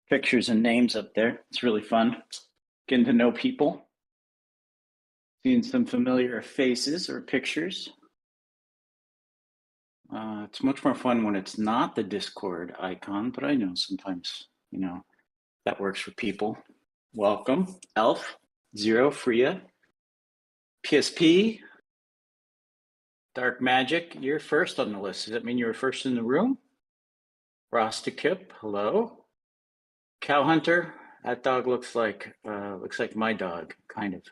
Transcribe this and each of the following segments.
pictures and names up there. It's really fun getting to know people, seeing some familiar faces or pictures. It's much more fun when it's not the Discord icon, but I know sometimes, that works for people. Welcome, Elf, Zero, Freya, PSP, Dark Magic. You're first on the list. Does that mean you were first in the room? Rostakip, hello. Cow Hunter, that dog looks like my dog, kind of.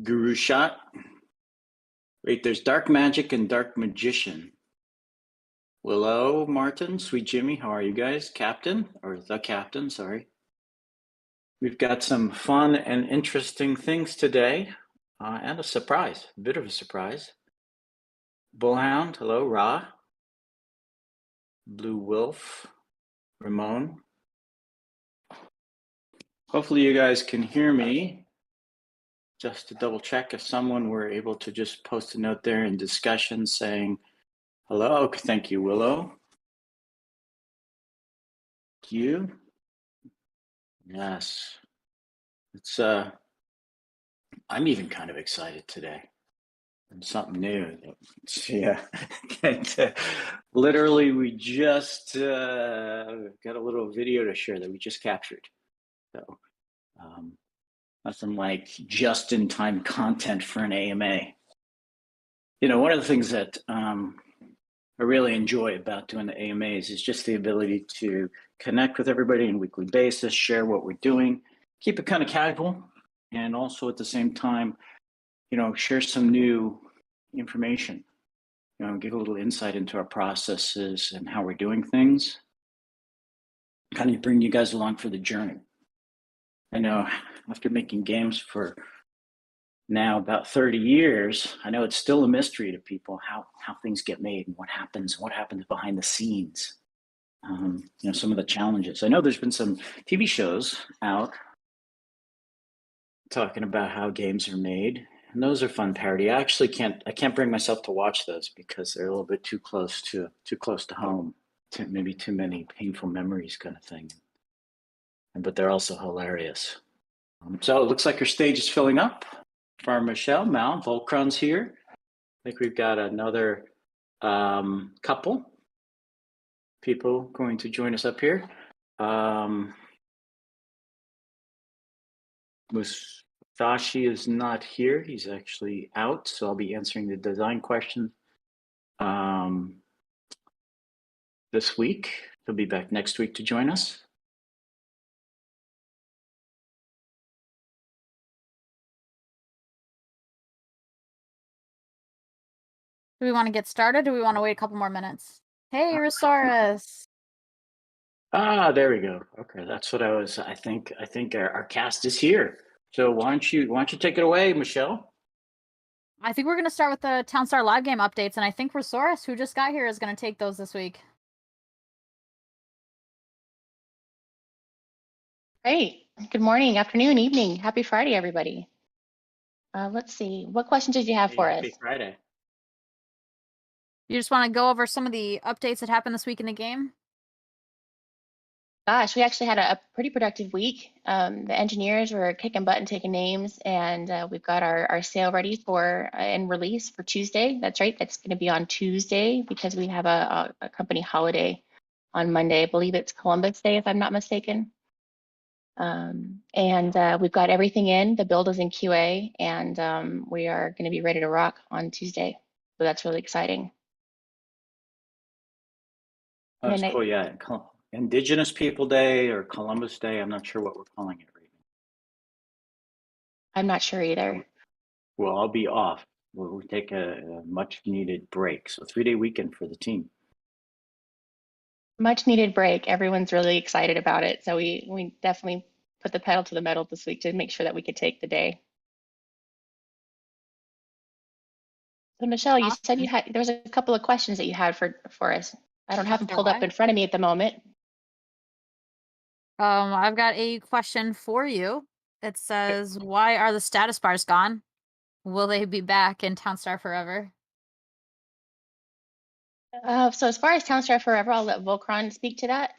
Guru Shot. Wait, there's Dark Magic and Dark Magician. Willow, Martin, Sweet Jimmy, how are you guys? Captain, or the Captain, sorry. We've got some fun and interesting things today, and a surprise, a bit of a surprise. Bullhound, hello, Ra. Blue Wolf, Ramon. Hopefully you guys can hear me. Just to double check if someone were able to just post a note there in discussion saying, hello, thank you, Willow. Thank you. Yes. It's I'm even kind of excited today. Something new. Yeah. Literally, we just got a little video to share that we just captured. So nothing like just-in-time content for an AMA. One of the things that I really enjoy about doing the AMAs is just the ability to connect with everybody on a weekly basis, share what we're doing, keep it kind of casual, and also at the same time, share some new information, give a little insight into our processes and how we're doing things, kind of bring you guys along for the journey. I know after making games for now about 30 years, I know it's still a mystery to people how things get made and what happens behind the scenes. Some of the challenges. I know there's been some TV shows out talking about how games are made, and those are fun parody. I actually can't bring myself to watch those because they're a little bit too close to home, maybe too many painful memories kind of thing. But they're also hilarious. So it looks like our stage is filling up. Farm Michelle, Mal, Volcron's here. I think we've got another couple people going to join us up here. Musashi is not here. He's actually out, so I'll be answering the design question this week. He'll be back next week to join us. Do we want to get started, or do we want to wait a couple more minutes? Hey, Rosaurus. There we go. Okay, that's what I think our cast is here. So why don't you take it away, Michelle? I think we're going to start with the Townstar live game updates, and I think Rosaurus, who just got here, is going to take those this week. Great. Good morning, afternoon, evening. Happy Friday, everybody. Let's see. What questions did you have for us? Happy Friday. You just want to go over some of the updates that happened this week in the game? Gosh, we actually had a pretty productive week. The engineers were kicking butt and taking names, and we've got our sale ready for and release for Tuesday. That's right. That's going to be on Tuesday because we have a company holiday on Monday. I believe it's Columbus Day, if I'm not mistaken. And we've got everything in. The build is in QA, and we are going to be ready to rock on Tuesday. So that's really exciting. That's cool. Yeah, Indigenous People Day or Columbus Day. I'm not sure what we're calling it right now. I'm not sure either. Well, I'll be off. We'll take a much needed break. So 3-day weekend for the team. Much needed break. Everyone's really excited about it. So we definitely put the pedal to the metal this week to make sure that we could take the day. So Michelle, you said there was a couple of questions that you had for us. I don't have them pulled up in front of me at the moment. I've got a question for you. It says, why are the status bars gone? Will they be back in Townstar forever? So as far as Townstar Forever, I'll let Volcron speak to that,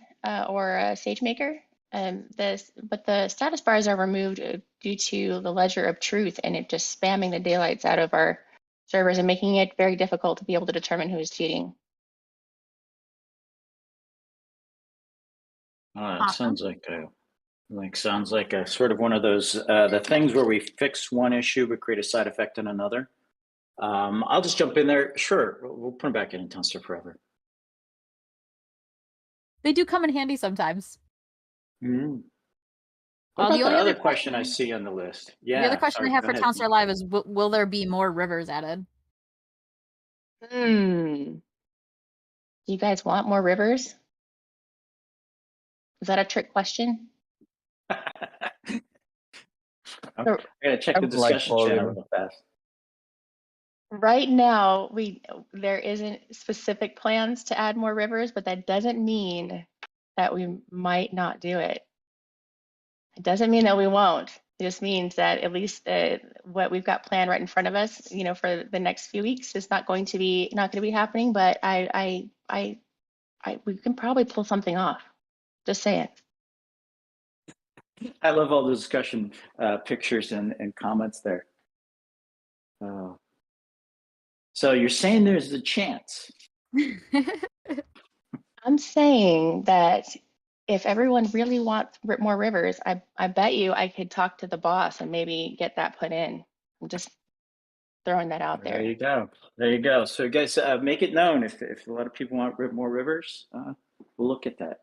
or SageMaker. But the status bars are removed due to the Ledger of Truth and it just spamming the daylights out of our servers and making it very difficult to be able to determine who is cheating. It Awesome. sounds like a sort of one of those the things where we fix one issue but create a side effect in another. I'll just jump in there. Sure, we'll put them back in Townstar Forever. They do come in handy sometimes. Mm. What about The only the other other question I see on the list? Yeah. The other question sorry, I have go for ahead. Townstar Live is, will there be more rivers added? Do you guys want more rivers? Is that a trick question? Okay, I gotta check I the would like discussion more channel rivers. real fast. Right now, there isn't specific plans to add more rivers, but that doesn't mean that we might not do it. It doesn't mean that we won't. It just means that at least what we've got planned right in front of us, for the next few weeks, is not going to be happening. But we can probably pull something off. Just saying. I love all the discussion pictures and comments there. So you're saying there's a chance? I'm saying that if everyone really wants more rivers, I bet you I could talk to the boss and maybe get that put in. I'm just throwing that out There there. you go. There you go. So guys, make it known if a lot of people want more rivers. We'll look at that.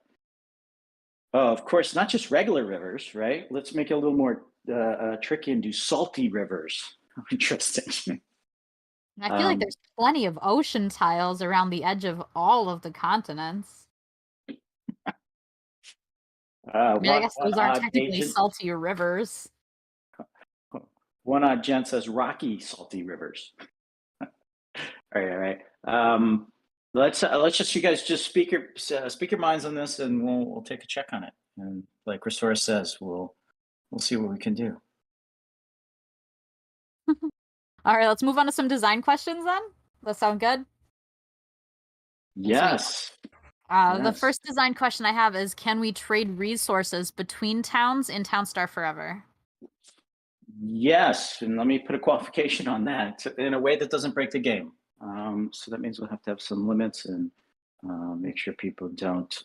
Oh, of course, not just regular rivers, right? Let's make it a little more tricky and do salty rivers. Interesting. I feel like there's plenty of ocean tiles around the edge of all of the continents. I guess those aren't technically salty rivers. One odd gent says rocky salty rivers. All right. Let's just you guys just speak your minds on this, and we'll take a check on it. And like Rosora says, we'll see what we can do. All right, let's move on to some design questions then. That sound good? Yes. The first design question I have is, can we trade resources between towns in Townstar Forever? Yes, and let me put a qualification on that in a way that doesn't break the game. So that means we'll have to have some limits and make sure people don't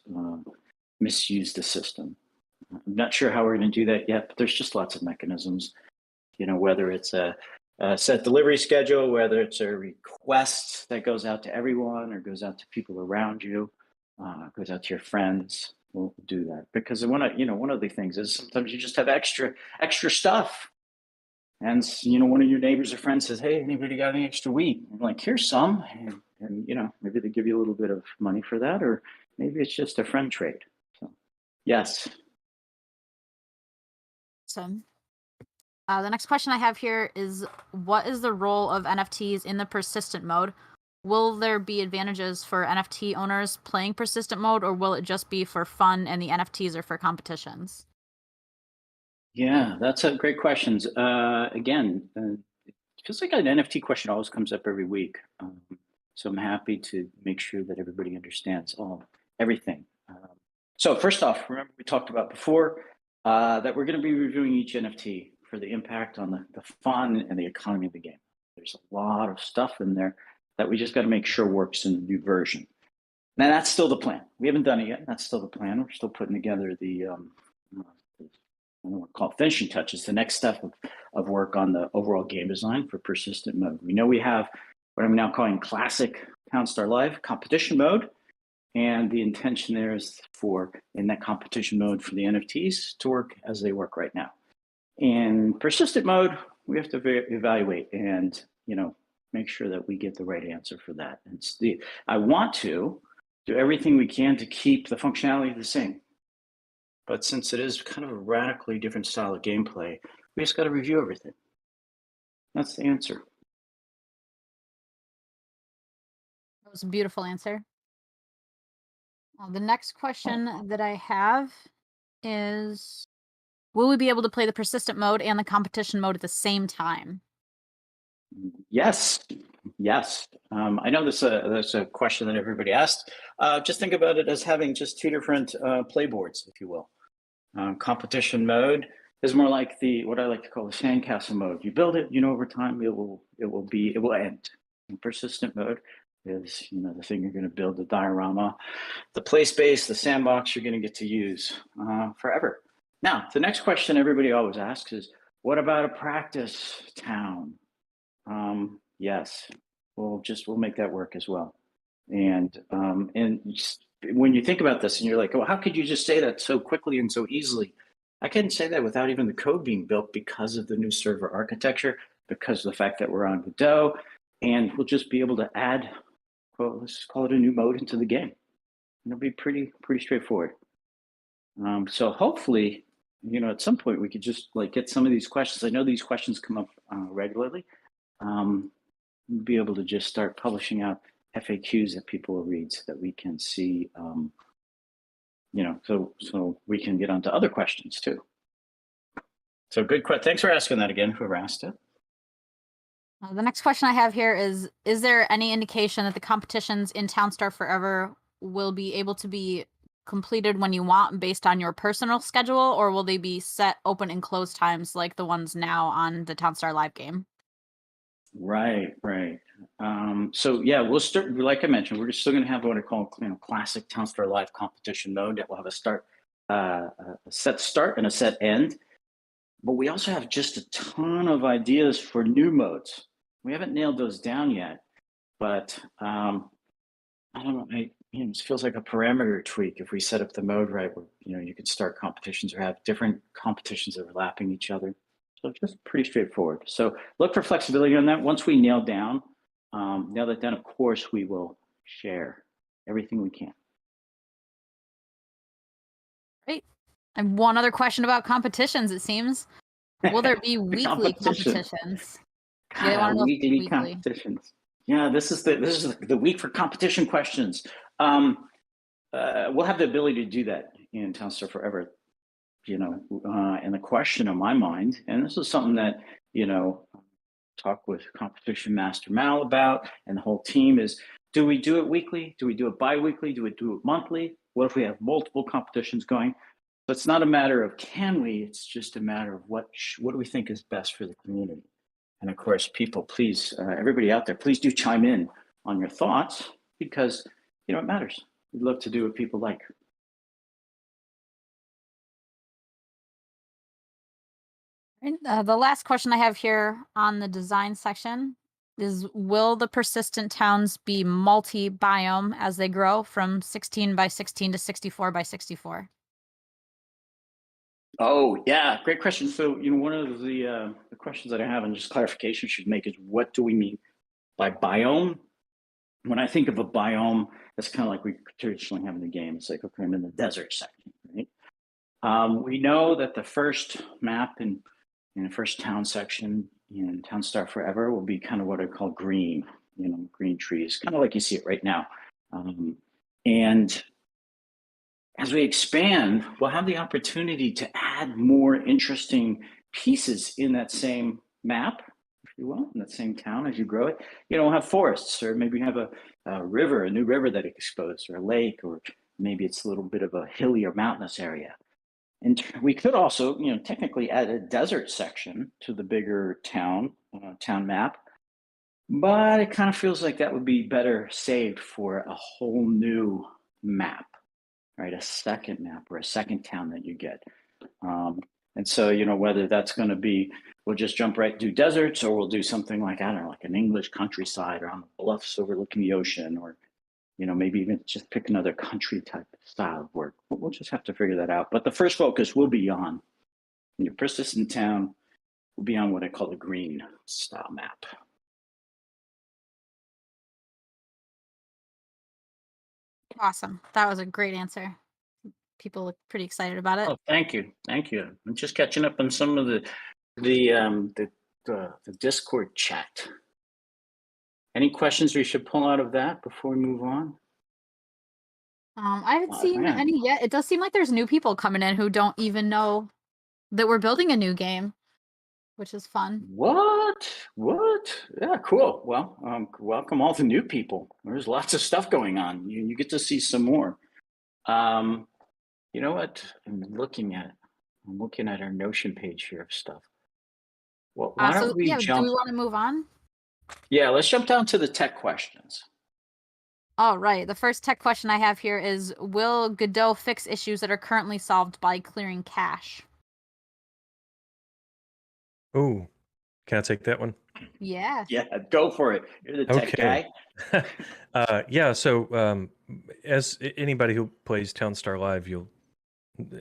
misuse the system. I'm not sure how we're going to do that yet, but there's just lots of mechanisms. Whether it's a set delivery schedule, whether it's a request that goes out to everyone or goes out to people around you, goes out to your friends. We'll do that because one of the things is sometimes you just have extra stuff. And one of your neighbors or friends says, "Hey, anybody got any extra wheat?" I'm like, "Here's some," and maybe they give you a little bit of money for that, or maybe it's just a friend trade. So, yes. Awesome. The next question I have here is, what is the role of NFTs in the persistent mode? Will there be advantages for NFT owners playing persistent mode, or will it just be for fun and the NFTs are for competitions? Yeah, that's a great question. Again, it feels like an NFT question always comes up every week. So I'm happy to make sure that everybody understands everything. So first off, remember we talked about before that we're going to be reviewing each NFT for the impact on the fun and the economy of the game. There's a lot of stuff in there that we just got to make sure works in the new version. Now that's still the plan. We haven't done it yet. That's still the plan. We're still putting together the I don't want to call it finishing touches, the next step of work on the overall game design for persistent mode. We know we have what I'm now calling classic Townstar Live competition mode. And the intention there is in that competition mode for the NFTs to work as they work right now. In persistent mode, we have to evaluate and make sure that we get the right answer for that. I want to do everything we can to keep the functionality the same. But since it is kind of a radically different style of gameplay, we just got to review everything. That's the answer. That was a beautiful answer. The next question that I have is, will we be able to play the persistent mode and the competition mode at the same time? Yes, yes. I know that's a question that everybody asked. Just think about it as having just two different playboards, if you will. Competition mode is more like what I like to call the sandcastle mode. You build it, over time it will end. And persistent mode is the thing you're going to build, the diorama, the play space, the sandbox you're going to get to use forever. Now, the next question everybody always asks is, what about a practice town? Yes, we'll make that work as well. And when you think about this and you're like, oh, how could you just say that so quickly and so easily? I couldn't say that without even the code being built because of the new server architecture, because of the fact that we're on Godot, and we'll just be able to add, well, let's call it a new mode into the game. And it'll be pretty straightforward. So hopefully, at some point we could just get some of these questions. I know these questions come up regularly. Be able to just start publishing out FAQs that people will read so that we can see, so we can get onto other questions too. So good question. Thanks for asking that again, whoever asked it. The next question I have here is there any indication that the competitions in Townstar Forever will be able to be completed when you want based on your personal schedule, or will they be set open and close times like the ones now on the Townstar live game? Right. So yeah, we'll start, like I mentioned, we're still going to have what I call classic Townstar live competition mode that will have a set start and a set end. But we also have just a ton of ideas for new modes. We haven't nailed those down yet, but I don't know. It feels like a parameter tweak if we set up the mode right, where you could start competitions or have different competitions overlapping each other. So it's just pretty straightforward. So look for flexibility on that. Once we nail that down, of course, we will share everything we can. Great. And one other question about competitions, it seems. Will there be weekly competitions? God, they want to know weekly competitions. Yeah, this is the week for competition questions. We'll have the ability to do that in Townstar Forever. And the question on my mind, and this is something that talk with competition master Mal about, and the whole team is: do we do it weekly? Do we do it bi-weekly? Do we do it monthly? What if we have multiple competitions going? So it's not a matter of can we, it's just a matter of what do we think is best for the community. And of course, people, please, everybody out there, please do chime in on your thoughts, because it matters. We'd love to do what people like. The last question I have here on the design section is, will the persistent towns be multi-biome as they grow from 16 by 16 to 64 by 64? Oh, yeah, great question. So, one of the questions that I have, and just clarification should make, is what do we mean by biome? When I think of a biome, that's kind of like we traditionally have in the game. It's like, okay, I'm in the desert section, right? We know that the first map in the first town section in Townstar Forever will be kind of what I call green, green trees, kind of like you see it right now. And as we expand, we'll have the opportunity to add more interesting pieces in that same map, if you will, in that same town as you grow it. We'll have forests, or maybe have a river, a new river that exposed, or a lake, or maybe it's a little bit of a hilly or mountainous area. And we could also, technically add a desert section to the bigger town map, but it kind of feels like that would be better saved for a whole new map, right? A second map or a second town that you get. And so, whether that's going to be, we'll just jump right to deserts, or we'll do something like, I don't know, like an English countryside, or on the bluffs overlooking the ocean, or maybe even just pick another country type style of work. We'll just have to figure that out. But the first focus will be on your persistent town, will be on what I call the green style map. Awesome. That was a great answer. People look pretty excited about it. Oh, thank you. I'm just catching up on some of the Discord chat. Any questions we should pull out of that before we move on? I haven't seen any yet. It does seem like there's new people coming in who don't even know that we're building a new game. which is fun. What? Yeah, cool. Well, welcome all the new people. There's lots of stuff going on. You get to see some more. You know what? I'm looking at our Notion page here of stuff. Well, why So don't we yeah, do jump? we want to move on? Yeah, let's jump down to the tech questions. All right. The first tech question I have here is, will Godot fix issues that are currently solved by clearing cache? Oh, can I take that one? Yeah. Yeah, go for it. You're the tech Okay. guy. Yeah, so as anybody who plays Townstar Live,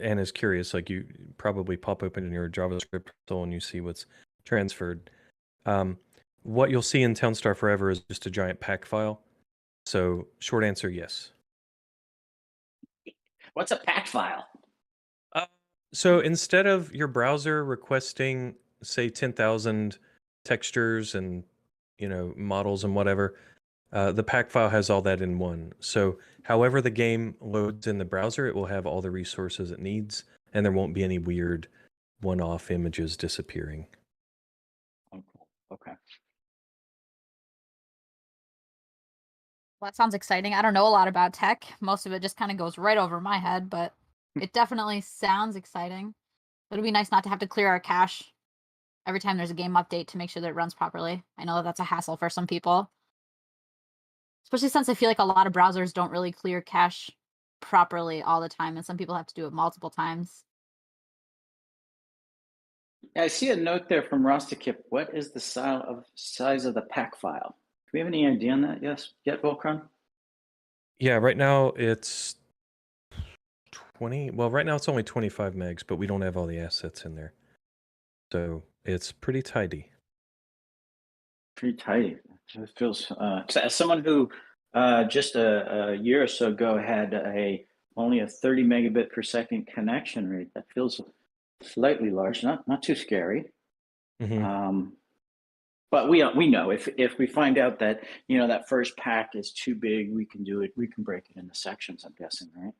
and is curious, like you probably pop open in your JavaScript console and you see what's transferred. What you'll see in Townstar Forever is just a giant pack file. So short answer, yes. What's a pack file? So instead of your browser requesting, say, 10,000 textures and models and whatever, the pack file has all that in one. So however the game loads in the browser, it will have all the resources it needs, and there won't be any weird one-off images disappearing. Okay. Well, that sounds exciting. I don't know a lot about tech. Most of it just kind of goes right over my head, but it definitely sounds exciting. It'll be nice not to have to clear our cache every time there's a game update to make sure that it runs properly. I know that that's a hassle for some people. Especially since I feel like a lot of browsers don't really clear cache properly all the time, and some people have to do it multiple times. Yeah, I see a note there from Rostakip. What is the size of the pack file? Do we have any idea on that? Yet, Volcron? Yeah, right now it's 20. Well, right now it's only 25 megs, but we don't have all the assets in there. So it's pretty tidy. Pretty tight. It feels, as someone who just a year or so ago had only a 30 megabit per second connection rate, that feels slightly large, not too scary. Mm-hmm. But we know if we find out that that first pack is too big, we can do it. We can break it into sections. I'm guessing, right?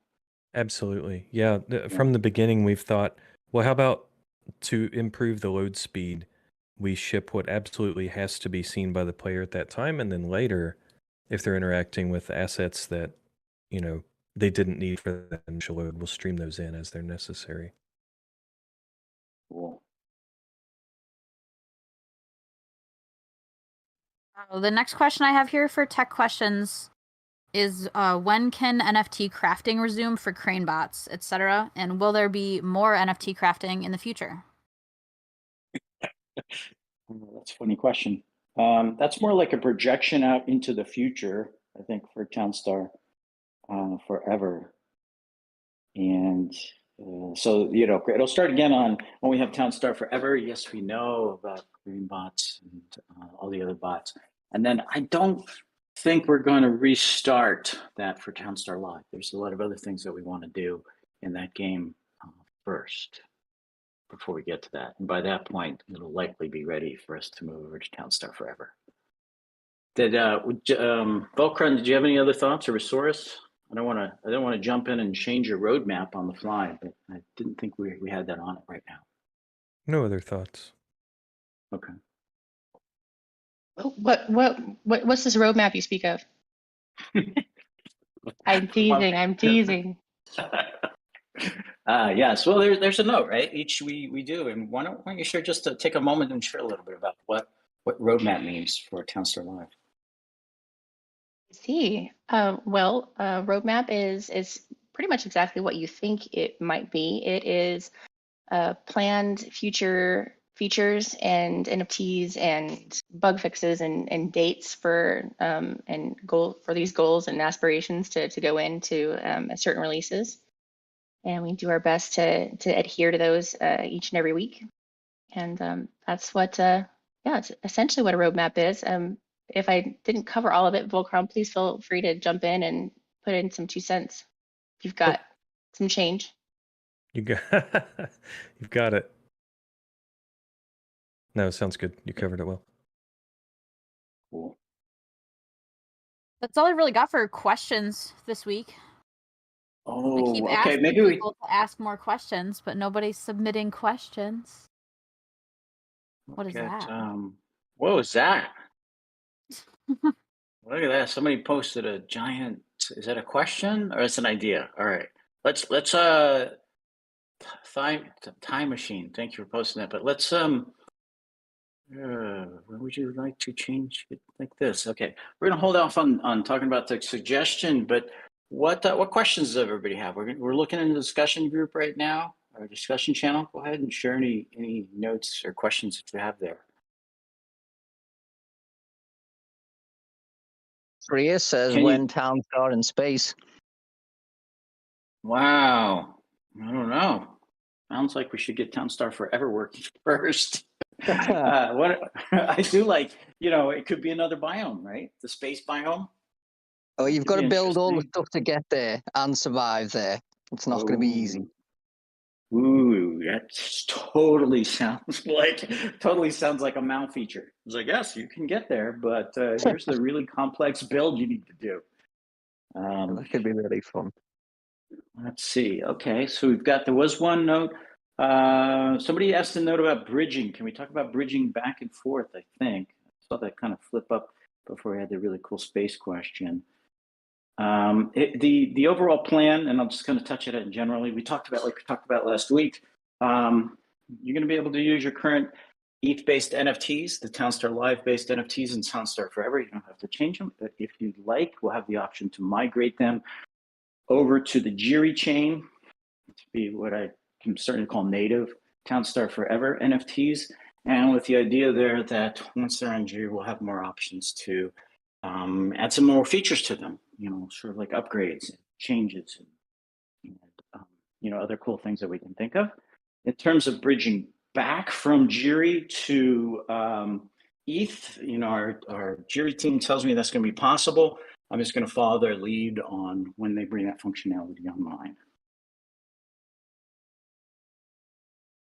Absolutely. Yeah. From the beginning, we've thought, well, how about to improve the load speed, we ship what absolutely has to be seen by the player at that time, and then later, if they're interacting with assets that they didn't need for the initial load, we'll stream those in as they're necessary. Cool. The next question I have here for tech questions is, when can NFT crafting resume for crane bots, etc.? And will there be more NFT crafting in the future? That's a funny question. That's more like a projection out into the future, I think, for Townstar Forever. And so, it'll start again when we have Townstar Forever. Yes, we know about green bots and all the other bots. And then I don't think we're going to restart that for Townstar Live. There's a lot of other things that we want to do in that game first before we get to that. And by that point, it'll likely be ready for us to move over to Townstar Forever. Volcron, did you have any other thoughts, or Resource? I don't want to jump in and change your roadmap on the fly, but I didn't think we had that on it right now. No other thoughts. Okay. What's this roadmap you speak of? I'm teasing. Yes. Well, there's a note, right? Each we do, and why don't you share, just to take a moment and share a little bit about what roadmap means for Townstar Live. See, roadmap is pretty much exactly what you think it might be. It is planned future features and NFTs and bug fixes and dates for and goal for these goals and aspirations to go into certain releases. And we do our best to adhere to those each and every week. And that's what it's essentially what a roadmap is. If I didn't cover all of it, Volcron, please feel free to jump in and put in some 2 cents if you've got some change. You've got it. No, sounds good. You covered it well. Cool. That's all I really got for questions this week. Oh, I keep okay. asking Maybe we. people to ask more questions, but nobody's submitting questions. What is that? What was that? Look at that. Somebody posted a giant, is that a question or it's an idea? All right. Let's time machine. Thank you for posting that. But let's would you like to change it like this? Okay. We're gonna hold off on talking about the suggestion, but what questions does everybody have? We're looking in the discussion group right now, our discussion channel. Go ahead and share any notes or questions that you have there. Priya says, when Townstar in space? Wow. I don't know. Sounds like we should get Townstar Forever working first. What I do like, it could be another biome, right? The space biome. Oh, you've got to build all the interesting. stuff to get there and survive there. It's not going to be easy. Ooh, that totally sounds like a MAU feature. It's like, yes, you can get there, but here's the really complex build you need to do. That could be really fun. Let's see. Okay, so there was one note. Somebody asked a note about bridging. Can we talk about bridging back and forth? I think I saw that kind of flip up before we had the really cool space question. The overall plan, and I'm just going to touch it generally. We talked about last week. You're going to be able to use your current ETH-based NFTs, the Townstar Live-based NFTs, and Townstar Forever. You don't have to change them, but if you'd like, we'll have the option to migrate them over to the Jiri chain to be what I can certainly call native Townstar Forever NFTs, and with the idea there that once they're on Jiri, we'll have more options to add some more features to them, sort of like upgrades and changes and other cool things that we can think of. In terms of bridging back from Jiri to ETH, our Jiri team tells me that's going to be possible. I'm just going to follow their lead on when they bring that functionality online.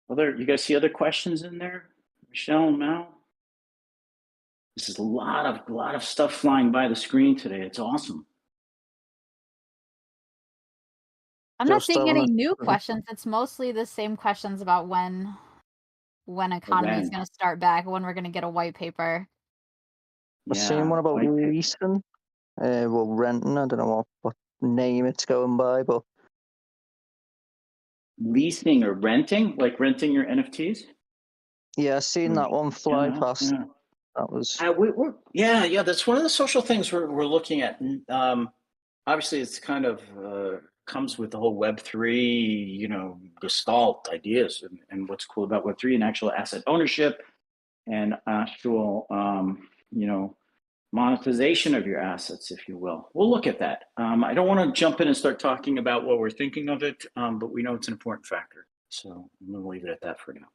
You guys see other questions in there? Michelle and Mal? This is a lot of stuff flying by the screen today. It's awesome. I'm not seeing any new questions. It's mostly the same questions about when economy is going to start back, when we're going to get a white paper. I've seen one about leasing, renting. I don't know what name it's going by, but leasing or renting, like renting your NFTs. Yeah, I've seen that one fly past. Yeah. That was that's one of the social things we're looking at. Obviously, it's kind of comes with the whole Web3, gestalt ideas, and what's cool about Web3 and actual asset ownership and actual, monetization of your assets, if you will. We'll look at that. I don't want to jump in and start talking about what we're thinking of it, but we know it's an important factor. So I'm going to leave it at that for now.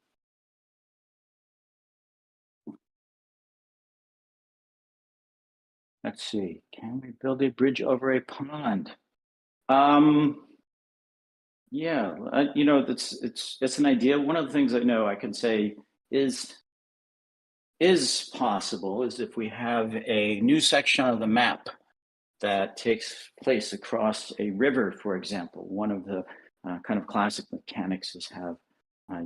Let's see. Can we build a bridge over a pond? Yeah, it's an idea. One of the things I know I can say is possible is if we have a new section of the map that takes place across a river, for example. One of the kind of classic mechanics is have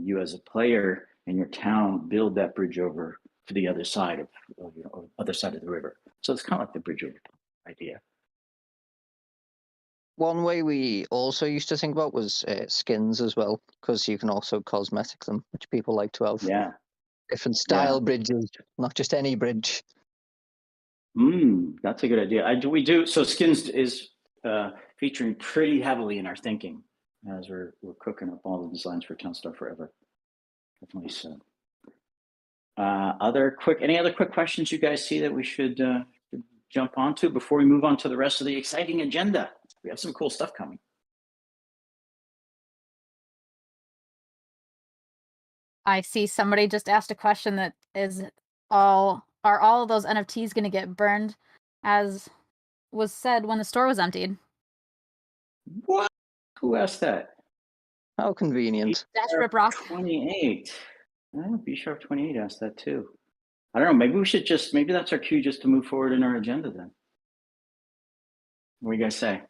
you as a player in your town build that bridge over to the other side of the river. So it's kind of like the bridge over idea. One way we also used to think about was skins as well, because you can also cosmetic them, which people like to have. Yeah. Different style bridges, not just any bridge. That's a good idea. We do. So skins is featuring pretty heavily in our thinking as we're cooking up all the designs for Townstar Forever. Definitely so. Any other quick questions you guys see that we should jump onto before we move on to the rest of the exciting agenda? We have some cool stuff coming. I see somebody just asked a question that are all of those NFTs going to get burned, as was said when the store was emptied? What? Who asked that? How convenient. Dash Rip Rock 28. B-Sharp28 asked that too. I don't know. Maybe we should maybe that's our cue just to move forward in our agenda then. What do you guys say?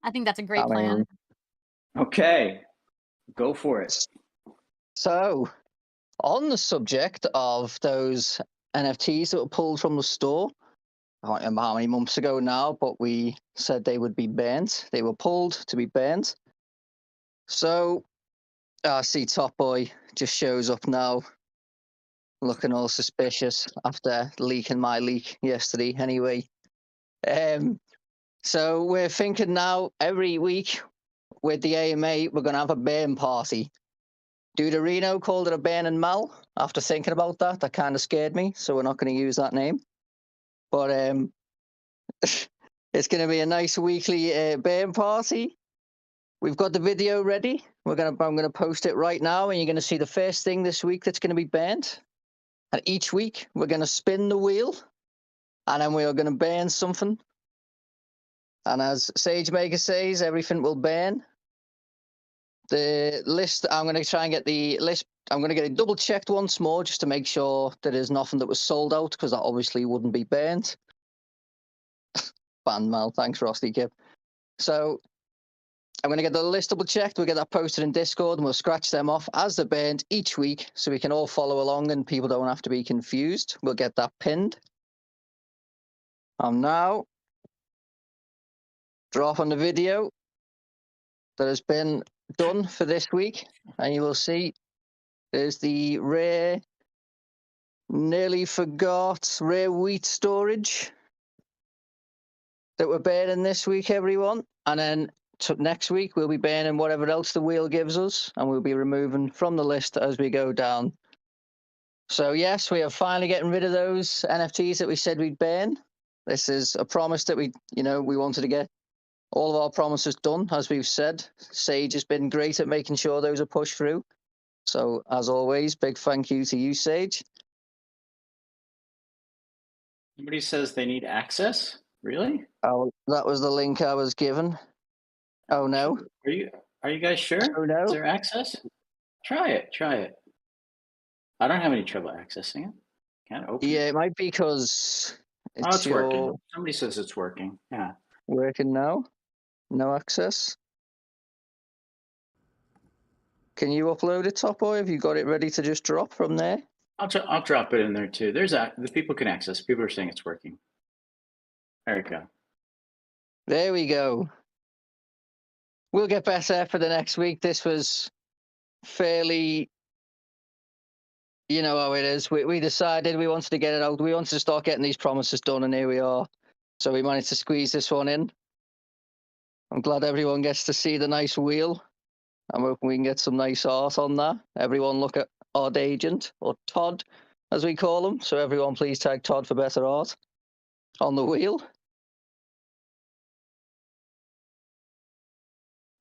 I think that's a great plan. Okay, go for it. So, On the subject of those NFTs that were pulled from the store, I can't remember how many months ago now, but we said they would be banned. They were pulled to be banned. So I see Top Boy just shows up now, looking all suspicious after leaking my leak yesterday. Anyway, so we're thinking now every week with the AMA, we're going to have a ban party. Dude Reno called it a ban and mal. After thinking about that, that kind of scared me. So we're not going to use that name. But it's going to be a nice weekly ban party. We've got the video ready. I'm going to post it right now, and you're going to see the first thing this week that's going to be banned. And each week we're going to spin the wheel, and then we are going to ban something. And as SageMaker says, everything will ban. The list, I'm going to try and get the list. I'm going to get it double checked once more just to make sure that there's nothing that was sold out, because that obviously wouldn't be banned. Banned mal, thanks Rusty Kip. So I'm going to get the list double checked. We'll get that posted in Discord, and we'll scratch them off as they're banned each week, so we can all follow along and people don't have to be confused. We'll get that pinned. I'm now dropping the video that has been done for this week, and you will see there's the rare, nearly forgot rare wheat storage that we're banning this week, everyone. And then next week we'll be banning whatever else the wheel gives us, and we'll be removing from the list as we go down. So yes, we are finally getting rid of those NFTs that we said we'd ban. This is a promise that we wanted to get all of our promises done, as we've said. Sage has been great at making sure those are pushed through. So, as always, big thank you to you, Sage. Somebody says they need access? Really? Oh, that was the link I was given. Oh, no. Are you guys sure? Oh, no. Is there access? Try it. I don't have any trouble accessing it. Can't open it. Yeah, it might be because it's working. Somebody says it's working. Yeah. Working now? No access? Can you upload it, Top Boy? Have you got it ready to just drop from there? I'll drop it in there too. The people can access. People are saying it's working. There we go. There we go. We'll get better for the next week. This was fairly, you know how it is. We decided we wanted to get it out. We wanted to start getting these promises done, and here we are. So we managed to squeeze this one in. I'm glad everyone gets to see the nice wheel. I'm hoping we can get some nice art on that. Everyone look at Odd Agent, or Todd, as we call him. So everyone please tag Todd for better art on the wheel.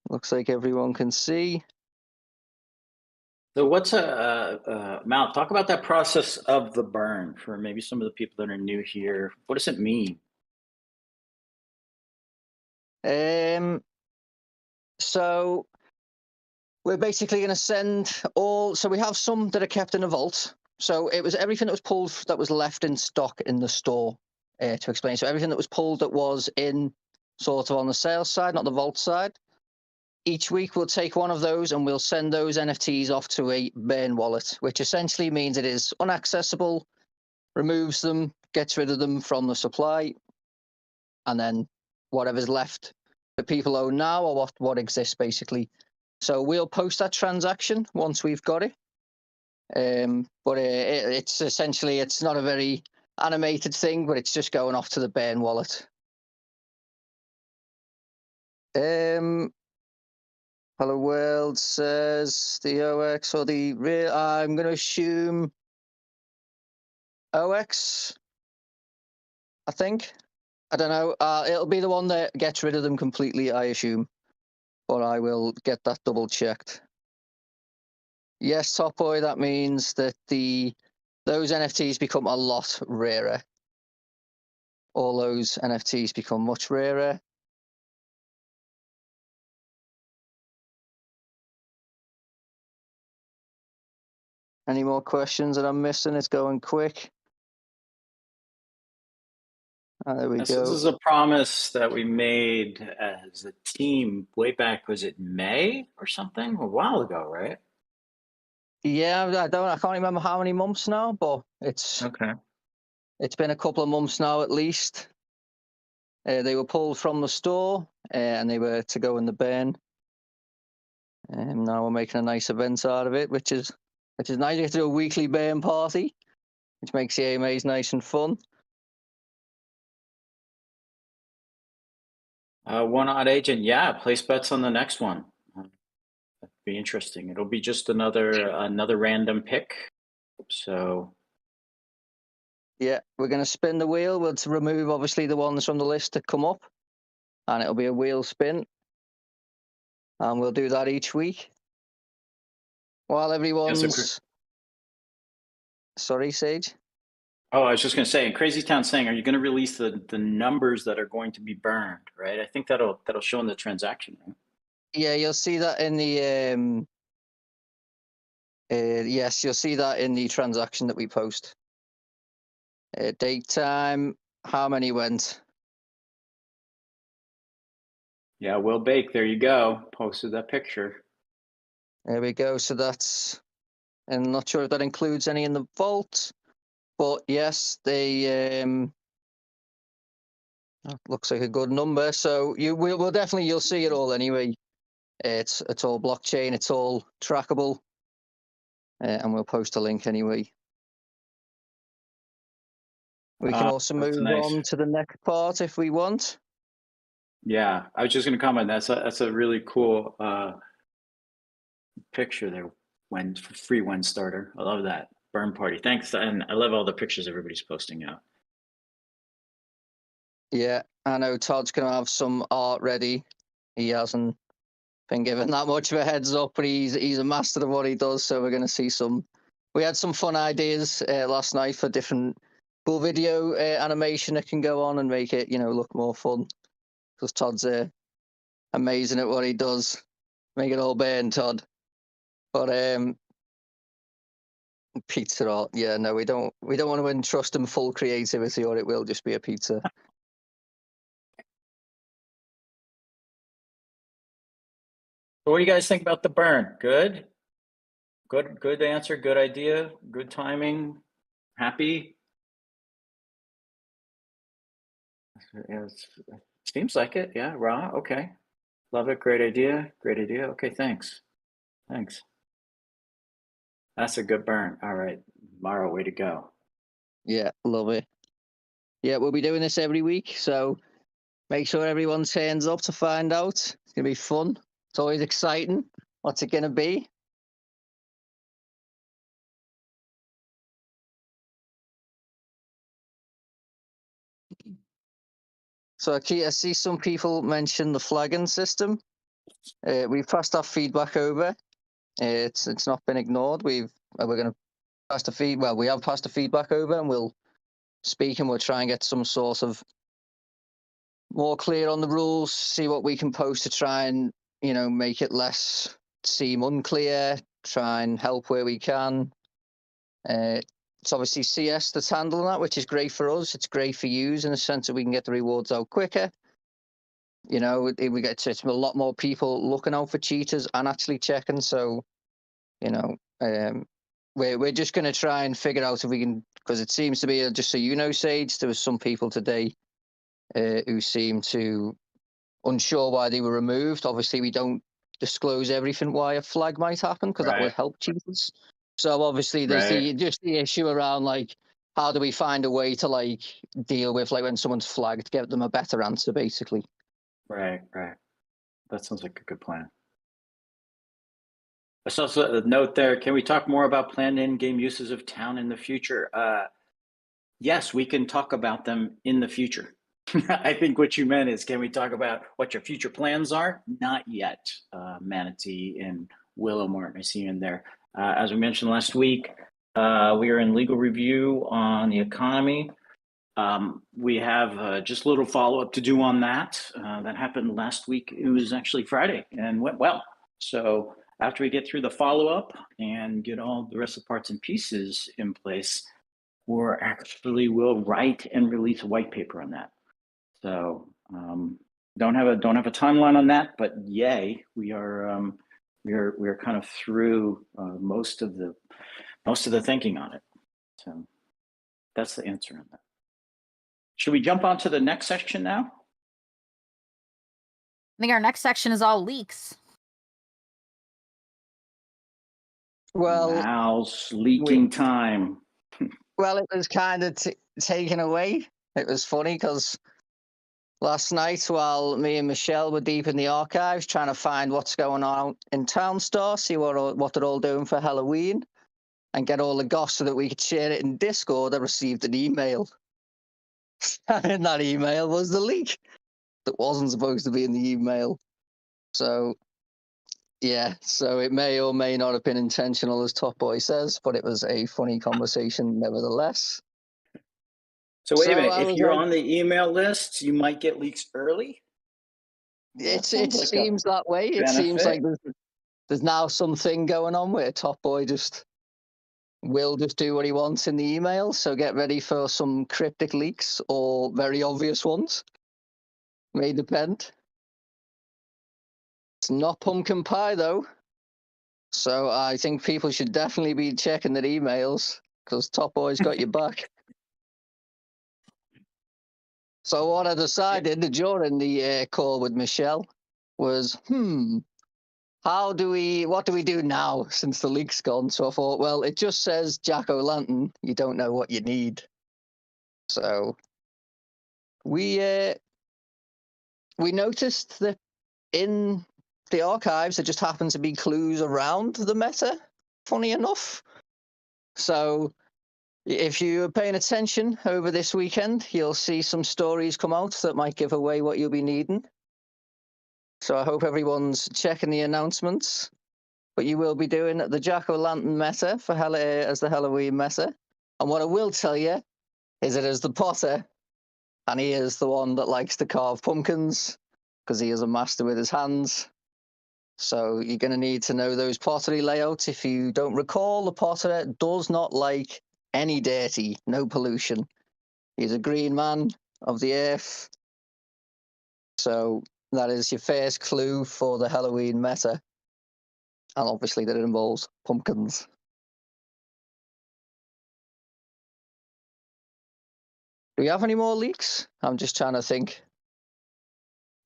Looks like everyone can see. So what's Mal, talk about that process of the burn for maybe some of the people that are new here. What does it mean? So we're basically going to send all, so we have some that are kept in a vault. So it was everything that was pulled that was left in stock in the store, to explain. So everything that was pulled that was in sort of on the sales side, not the vault side. Each week we'll take one of those and we'll send those NFTs off to a burn wallet, which essentially means it is unaccessible, removes them, gets rid of them from the supply, and then whatever's left that people own now, or what exists basically. So we'll post that transaction once we've got it. But it's essentially, it's not a very animated thing, but it's just going off to the burn wallet. Hello World says the OX or the real, I'm going to assume OX, I think. I don't know. It'll be the one that gets rid of them completely, I assume. But I will get that double checked. Yes, Top Boy, that means that those NFTs become a lot rarer. All those NFTs become much rarer. Any more questions that I'm missing? It's going quick. There we go. This is a promise that we made as a team way back, was it May or something? A while ago, right? Yeah, I can't remember how many months now, but it's been a couple of months now at least. They were pulled from the store and they were to go in the bin. And now we're making a nice event out of it, which is nice. You get to do a weekly burn party, which makes the AMAs nice and fun. One odd agent, yeah. Place bets on the next one. That'd be interesting. It'll be just another random pick. So yeah, we're going to spin the wheel. We'll remove obviously the ones from the list that come up, and it'll be a wheel spin, and we'll do that each week while everyone's. Sorry, Sage. Oh, I was just going to say, in Crazy Town saying, are you going to release the numbers that are going to be burned? Right. I think that'll show in the transaction. Right? Yeah, you'll see that in the yes, you'll see that in the transaction that we post. Date, time, how many went? Yeah, Will Bake. There you go. Posted that picture. There we go. So that's, and not sure if that includes any in the vault, but yes, they looks like a good number. So we'll definitely, you'll see it all anyway. It's all blockchain. It's all trackable, and we'll post a link anyway. We can also move on to the next part if we want. Yeah, I was just going to comment. That's a really cool picture there. When free when starter, I love that burn party. Thanks, and I love all the pictures everybody's posting out. Yeah, I know Todd's going to have some art ready. He hasn't been given that much of a heads up, but he's a master of what he does. So we're going to see some. We had some fun ideas last night for different full video animation that can go on and make it, look more fun. Because Todd's amazing at what he does. Make it all burn, Todd. But pizza art, yeah, no, we don't want to entrust him full creativity, or it will just be a pizza. So what do you guys think about the burn? Good answer, good idea, good timing, happy? It seems like it, yeah, Ra, okay. Love it, great idea, okay, thanks. That's a good burn, all right, Mara, way to go. Yeah, love it. Yeah, we'll be doing this every week, so make sure everyone turns up to find out. It's going to be fun. It's always exciting. What's it going to be? So I see some people mention the flagging system. We've passed our feedback over. It's not been ignored. We're going to pass the feed. Well, we have passed the feedback over, and we'll speak and we'll try and get some sort of more clear on the rules. See what we can post to try and make it less seem unclear. Try and help where we can. It's obviously CS that's handling that, which is great for us. It's great for you in the sense that we can get the rewards out quicker. We get to a lot more people looking out for cheaters and actually checking. So, we're just going to try and figure out if we can, because it seems to be, just so you know, Sage, there was some people today who seem to unsure why they were removed. Obviously, we don't disclose everything why a flag might happen, because that would help cheaters. So obviously there's the issue around how do we find a way to deal with when someone's flagged, give them a better answer basically. Right. That sounds like a good plan. There's also a note there. Can we talk more about planned in-game uses of town in the future? Yes, we can talk about them in the future. I think what you meant is, can we talk about what your future plans are? Not yet, Manatee and Willow Martin, I see you in there. As we mentioned last week, we are in legal review on the economy. We have just a little follow-up to do on that. That happened last week. It was actually Friday and went well. So after we get through the follow-up and get all the rest of the parts and pieces in place, we'll write and release a white paper on that. So don't have a timeline on that, but yay, we are we're kind of through most of the thinking on it. So that's the answer on that. Should we jump on to the next section now? I think our next section is all leaks. Well, Now's leaking time. well, it was kind of taken away. It was funny because last night, while me and Michelle were deep in the archives trying to find what's going on in Townstar, see what they're all doing for Halloween, and get all the gossip so that we could share it in Discord, I received an email. And in that email was the leak that wasn't supposed to be in the email. So, yeah, so it may or may not have been intentional, as Top Boy says, but it was a funny conversation nevertheless. So wait a So minute, I if was you're like- on the email list, you might get leaks early? It sounds like a seems that way. It seems like benefit. there's now something going on where Top Boy will just do what he wants in the email. So get ready for some cryptic leaks or very obvious ones. May depend. It's not pumpkin pie though. So I think people should definitely be checking their emails because Top Boy's got your back. So what I decided during the call with Michelle was, what do we do now since the leak's gone? So I thought, well, it just says Jack-o'-lantern. You don't know what you need. So we noticed that in the archives there just happened to be clues around the meta, funny enough. So if you're paying attention over this weekend, you'll see some stories come out that might give away what you'll be needing. So I hope everyone's checking the announcements. But you will be doing the Jack-o'-lantern meta for as the Halloween meta. And what I will tell you is it is the potter, and he is the one that likes to carve pumpkins because he is a master with his hands. So you're going to need to know those pottery layouts. If you don't recall, the potter does not like any dirty, no pollution. He's a green man of the earth. So that is your first clue for the Halloween meta. And obviously that it involves pumpkins. Do we have any more leaks? I'm just trying to think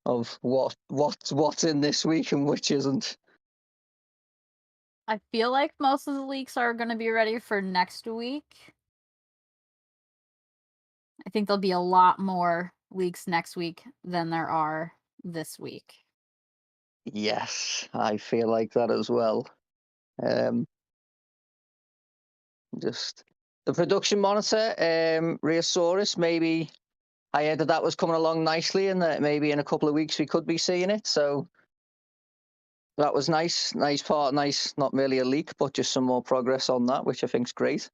of what's in this week and which isn't. I feel like most of the leaks are going to be ready for next week. I think there'll be a lot more leaks next week than there are this week. Yes, I feel like that as well. Just the production monitor, Rheosaurus, maybe I heard that was coming along nicely and that maybe in a couple of weeks we could be seeing it. So that was nice, nice, not merely a leak, but just some more progress on that, which I think is great.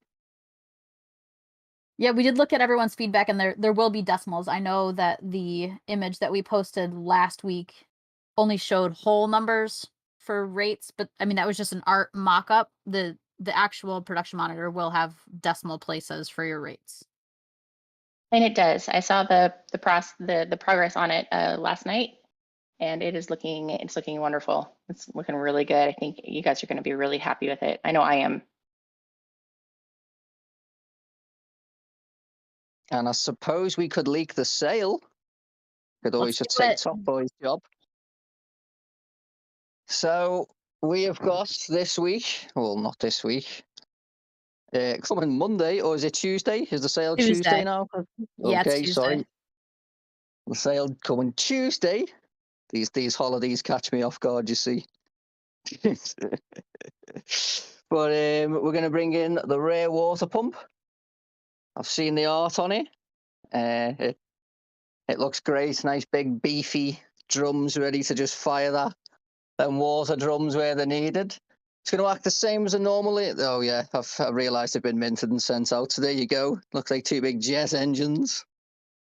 Yeah, we did look at everyone's feedback, and there will be decimals. I know that the image that we posted last week only showed whole numbers for rates, but I mean that was just an art mock-up. The actual production monitor will have decimal places for your rates. And it does. I saw the progress on it last night, and it's looking wonderful. It's looking really good. I think you guys are going to be really happy with it. I know I am. And I suppose we could leak the sale. Could always Let's just do take it. Top Boy's job. So we have got this week, well, not this week, coming Monday, or is it Tuesday? Is the sale Tuesday now? Yeah, Okay, it's Tuesday. sorry. The sale coming Tuesday. These holidays catch me off guard, you see. But we're going to bring in the rare water pump. I've seen the art on it. It looks great. Nice big beefy drums ready to just fire them water drums where they're needed. It's going to act the same as a normal. Oh yeah, I've realised they've been minted and sent out. So there you go. Looks like two big jet engines.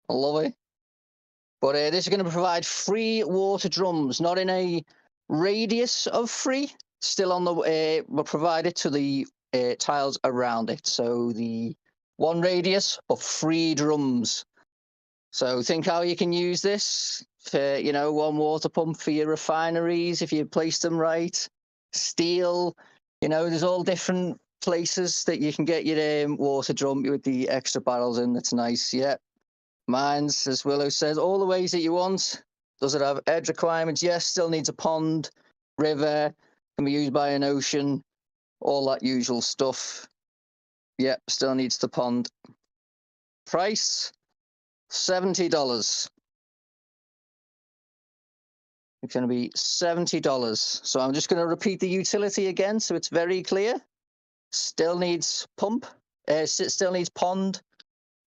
I love it. But this is going to provide free water drums, not in a radius of free. Still on the, we'll provide it to the tiles around it. So the one radius, but free drums. So think how you can use this for, one water pump for your refineries if you place them right. steel. You know, there's all different places that you can get your water drum with the extra barrels in. That's nice. Yeah. Mine's, as Willow says, all the ways that you want. Does it have edge requirements? Yes. Still needs a pond, river, can be used by an ocean, all that usual stuff. Yep, still needs the pond. Price, $70. It's going to be $70. So I'm just going to repeat the utility again so it's very clear. Still needs pump, still needs pond,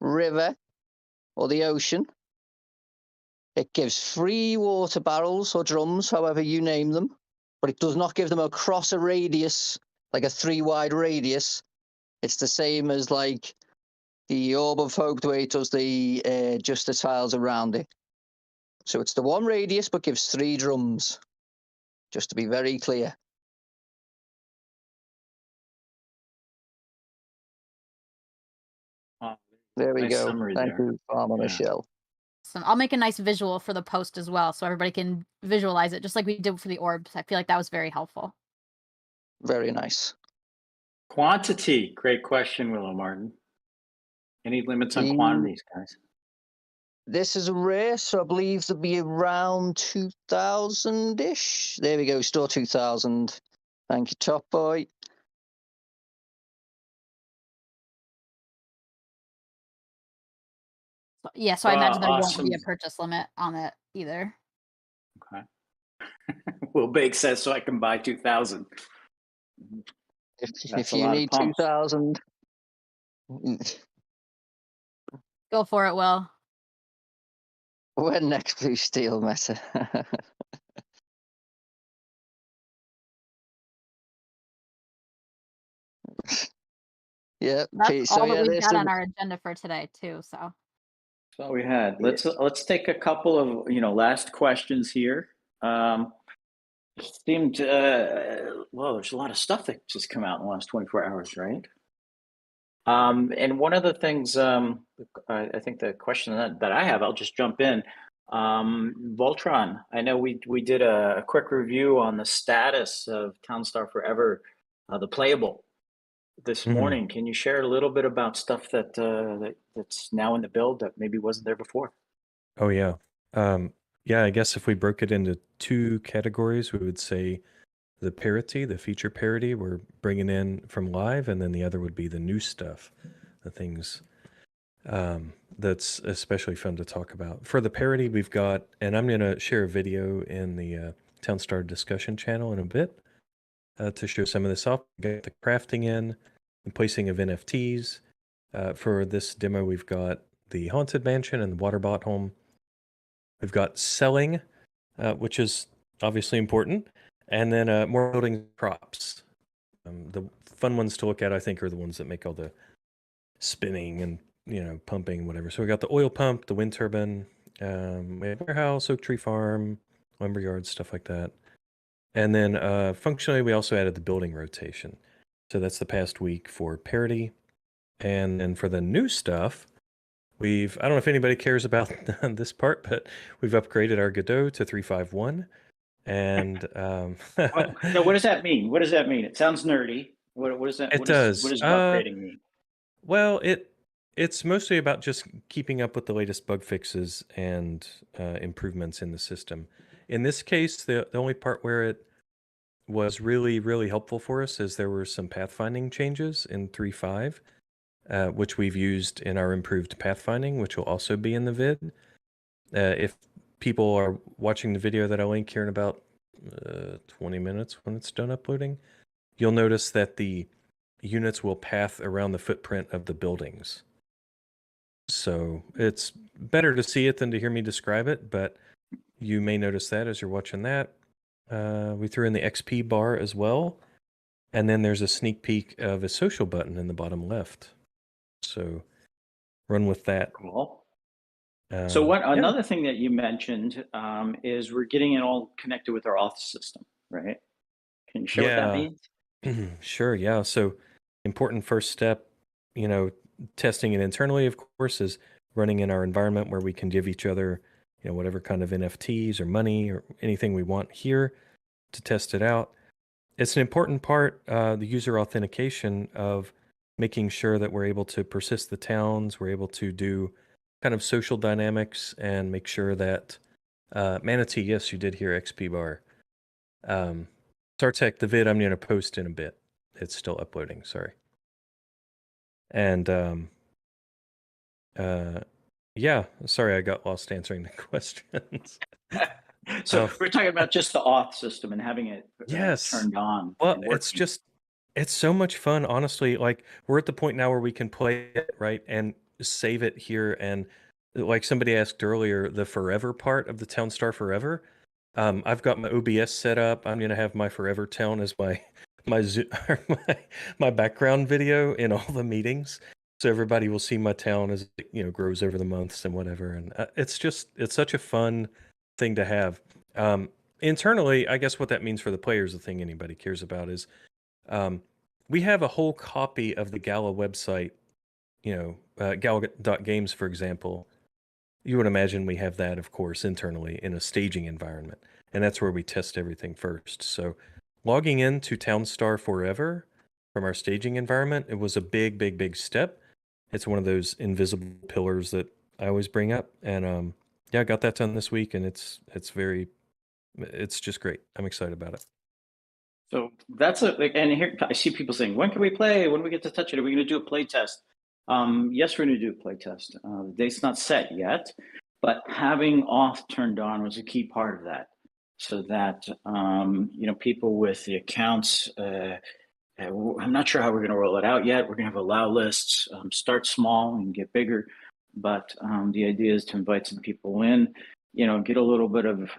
river, or the ocean. It gives free water barrels or drums, however you name them, but it does not give them across a radius, like a 3-wide radius. It's the same as like the Orb of Hope, the way it does the just the tiles around it. So it's the one radius, but gives 3 drums, just to be very clear. There we Nice go. summary Thank there. you, Farmer Yeah. Michelle. So I'll make a nice visual for the post as well, so everybody can visualize it, just like we did for the orbs. I feel like that was very helpful. Very nice. Quantity. Great question, Willow Martin. Any limits on The- quantities, guys? This is a rare, so I believe there'll be around 2,000-ish. There we go, store 2,000. Thank you, Top Boy. Yeah, so I imagine there won't Awesome. be a purchase limit on it either. Okay. Will Bake says so I can buy 2,000. If you need 2,000, Go for it, Will. when next Blue Steel meta? Yeah, That's so all yeah, that we've there's got on the- our agenda for today, too. So That's all we had. Let's take a couple of last questions here. Seemed well, there's a lot of stuff that just come out in the last 24 hours, right? And one of the things I think the question that I have, I'll just jump in. Voltron, I know we did a quick review on the status of Townstar Forever, the playable this morning. Can you share a little bit about stuff that's now in the build that maybe wasn't there before? Oh yeah. Yeah, I guess if we broke it into 2 categories, we would say the parity, the feature parity we're bringing in from live, and then the other would be the new stuff, the things that's especially fun to talk about. For the parity, we've got, and I'm going to share a video in the Townstar discussion channel in a bit to show some of this off. We got the crafting in, the placing of NFTs. For this demo, we've got the Haunted Mansion and the Waterbot Home. We've got selling, which is obviously important, and then more building props. The fun ones to look at, I think, are the ones that make all the spinning and pumping, whatever. So we got the oil pump, the wind turbine, we have warehouse, oak tree farm, lumberyard, stuff like that. And then functionally, we also added the building rotation. So that's the past week for parity. And then for the new stuff, I don't know if anybody cares about this part, but we've upgraded our Godot to 351. And So what does that mean? What does that mean? It sounds nerdy. What does that? It does. What does upgrading mean? Well, it's mostly about just keeping up with the latest bug fixes and improvements in the system. In this case, the only part where it was really, really helpful for us is there were some pathfinding changes in 3.5, which we've used in our improved pathfinding, which will also be in the vid. If people are watching the video that I'll link here in about 20 minutes when it's done uploading, you'll notice that the units will path around the footprint of the buildings. So it's better to see it than to hear me describe it, but you may notice that as you're watching that. We threw in the XP bar as well, and then there's a sneak peek of a social button in the bottom left. So run with that. Cool. So Yeah. another thing that you mentioned is we're getting it all connected with our auth system, right? Can you share what that means? Sure, yeah. So important first step, testing it internally, of course, is running in our environment where we can give each other, whatever kind of NFTs or money or anything we want here to test it out. it's an important part, the user authentication of making sure that we're able to persist the towns, we're able to do kind of social dynamics and make sure that Manatee, yes, you did hear XP bar. Sartek, the vid I'm going to post in a bit. It's still uploading, sorry. And yeah, sorry I got lost answering the questions. So we're talking about just the auth system and having it Yes. turned on. Well, and it's working. just, it's so much fun, honestly. Like, we're at the point now where we can play it, right, and save it here. And like somebody asked earlier, the forever part of the Townstar Forever. I've got my OBS set up. I'm gonna have my Forever Town as my my background video in all the meetings, so everybody will see my town as it, grows over the months and whatever. And it's such a fun thing to have. Internally, I guess what that means for the players, the thing anybody cares about is, we have a whole copy of the Gala website, Gala.games, for example. You would imagine we have that, of course, internally in a staging environment. And that's where we test everything first. So logging into Townstar Forever from our staging environment, it was a big, big, big step. It's one of those invisible pillars that I always bring up. And yeah, I got that done this week, and it's just great. I'm excited about it. So that's and here I see people saying, when can we play? When do we get to touch it? Are we going to do a play test? Yes, we're going to do a play test. The date's not set yet, but having auth turned on was a key part of that, so that people with the accounts. I'm not sure how we're going to roll it out yet. We're going to have allow lists, start small and get bigger, but the idea is to invite some people in, get a little bit of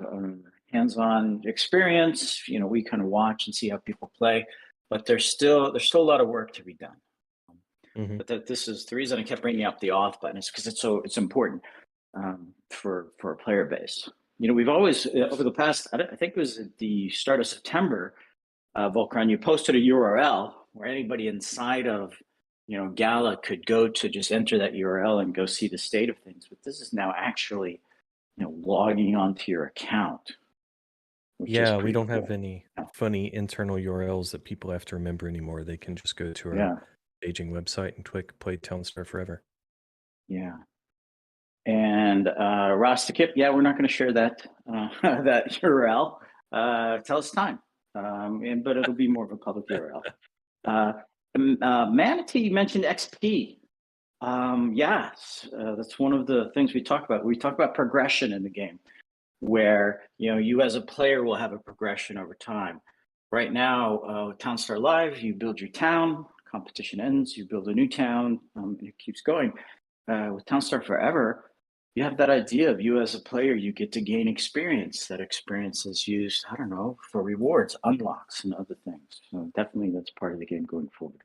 hands-on experience. We kind of watch and see how people play, but there's still a lot of work to be done. Mhm. But this is the reason I kept bringing up the auth button, is because it's important for a player base. We've always over the past, I think it was at the start of September, Volcron, you posted a URL where anybody inside of Gala could go to just enter that URL and go see the state of things. But this is now actually logging onto your account. Yeah, we don't have any funny internal URLs that people have to remember anymore. They can just go to our staging website and click play Townstar Forever. Yeah. And Rostakip, yeah, we're not going to share that that URL. Tell us time, but it'll be more of a public URL. Manatee mentioned XP. Yes, that's one of the things we talk about. We talk about progression in the game, where you as a player will have a progression over time. Right now, Townstar Live, you build your town, competition ends, you build a new town, and it keeps going. With Townstar Forever, you have that idea of you as a player, you get to gain experience. That experience is used, I don't know, for rewards, unlocks, and other things. So definitely that's part of the game going forward.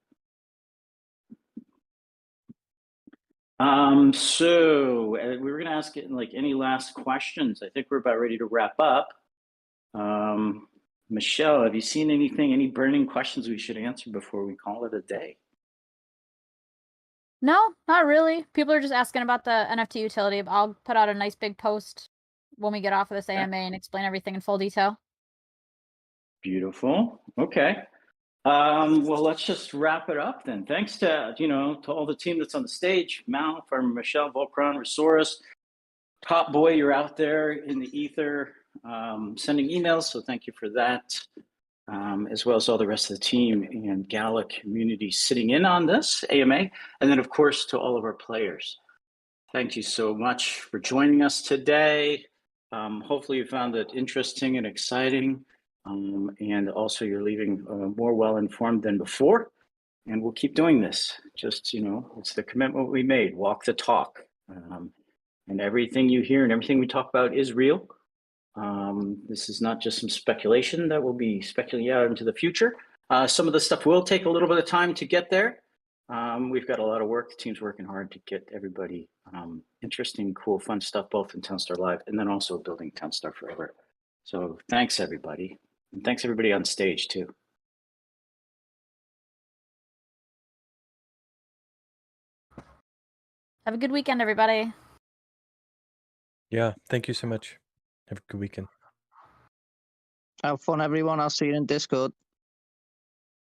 So we were going to ask it like any last questions. I think we're about ready to wrap up. Michelle, have you seen anything, any burning questions we should answer before we call it a day? No, not really. People are just asking about the NFT utility. I'll put out a nice big post when we get off of this AMA and explain everything in full detail. Beautiful. Okay. Well, let's just wrap it up then. Thanks to to all the team that's on the stage. Mal, from Michelle, Volcron, Resource, Top Boy, you're out there in the ether sending emails, so thank you for that. As well as all the rest of the team and Gala community sitting in on this AMA, and then of course to all of our players. Thank you so much for joining us today. Hopefully you found it interesting and exciting, and also you're leaving more well-informed than before, and we'll keep doing this. Just, it's the commitment we made, walk the talk, and everything you hear and everything we talk about is real. This is not just some speculation that will be speculating out into the future. Some of the stuff will take a little bit of time to get there. We've got a lot of work. The team's working hard to get everybody interesting, cool, fun stuff, both in Townstar Live and then also building Townstar Forever. So thanks, everybody. And thanks, everybody on stage, too. Have a good weekend, everybody. Yeah, thank you so much. Have a good weekend. Have fun, everyone. I'll see you in Discord.